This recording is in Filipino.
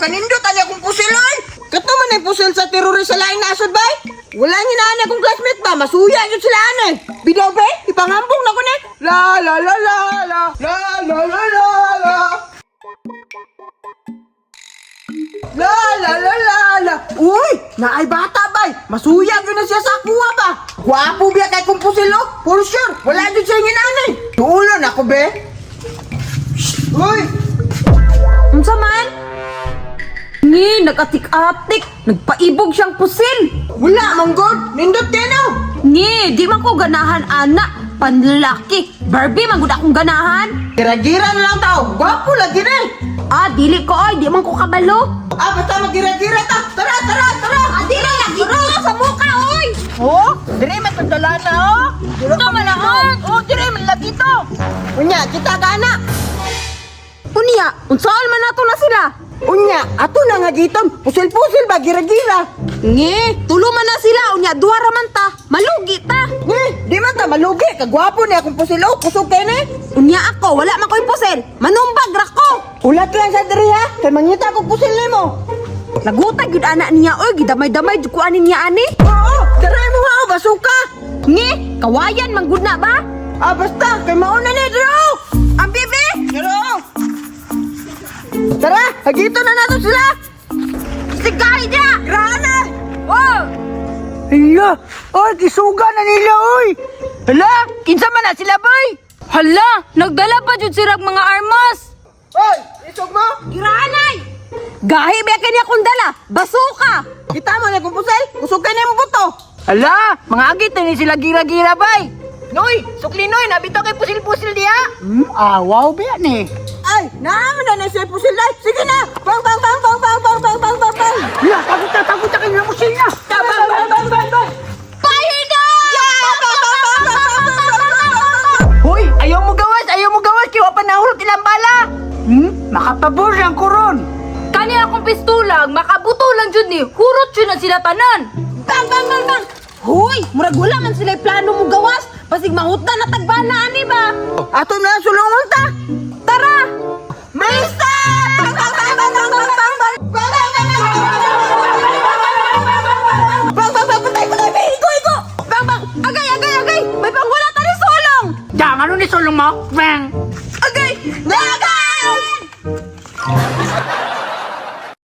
Makanindot ani akong pusil oy. Kato man ay pusil sa terorist sa lain nasod bay. Wala ni na akong classmate ba, masuya gyud sila anay. Bidaw be, ipangambong na ko ni. La la la la la la la la la la. La la la la la. Uy, naay bata bay. Masuya gyud na siya sa kuha ba. Gwapo biya kay kung pusil oh. For sure, wala gyud siya nginanay. Tuulo na ko be. Uy! Unsa man? Ni, nagatik-atik. Nagpaibog siyang pusil. Wala, manggod. Nindot kayo na. Ni, di man ko ganahan, anak. Panlaki. Barbie, manggod akong ganahan. Gira-gira na lang tao. Gwapo lagi na eh. Ah, dili ko, oy. Di man ko kabalo. Basta magira-gira ta. Tara, tara, tara. Ah, dili, lagi ko sa mukha, oy. Oh, dire matagdala na oh. Ito malaon. Oh, dire man lagi to. Unya, kita ka na. Unya, unsaon man nato na sila? Unya, ato na nga gitom. Pusil-pusil ba, gira-gira. Nge, tulo man na sila. Unya, duwa raman ta. Malugi ta. Di man ta malugi. Kagwapo ni akong pusil oh. Kusog kayo na eh. Unya ako, wala man ko'y pusil. Manumbag ra ko. Ulat lang sa diri ha. Kay mangita ko pusil ni mo. Nagutag yun anak niya, oy. Gidamay-damay, jukuanin niya, ani. Oo, daray mo nga oh, basuka. Nge, kawayan, manggod na ba? Basta, kay mauna ni Dro. Ang bibi! Dro. Tara, hagito na nato sila. Sigay niya! Grana. Oh! Hala, oy, kisuga na nila, oy. Hala, kinsa man na sila, boy. Hala, nagdala pa jud sirag mga armas. Oy, isog mo. Giranay! Gahi ba kanya kung dala? Basuka! Kita mo na kung pusay, kusog ka na yung buto. Hala, mga agit na ni sila gira-gira, bay. Noy, sukli noy, nabito kay pusil-pusil diya. Wow, biya ni. Ay, naman na siya pusil day. Sige na, bang, bang, bang, bang, bang, bang, bang, bang, bang, bang. Ya, takot na kayo ng pusil na. Bang, bang, bang, bang, bang, bang. Pahinga! Hoy, ayaw mo gawas, kiwa pa nahulot ilang bala. Makapabor ang kuron. Kani akong pistulang, makabuto lang jud ni. Hurot jud na sila tanan. Bang, bang, bang, bang. Hoy, murag wala man sila plano mo gawas. Pasig mahutda na tagbana ani ba? Ato na sulungon ta. Tara! Maista! Bang, bang, bang, bang, bang, bang, bang, bang. Bang, bang, bang, bang, bang, bang, bang, bang, bang, bang, patay, may higo. Bang, bang! Agay, agay, agay! May pangwala ta ni Solong! Diyan, ano ni sulong mo? Bang.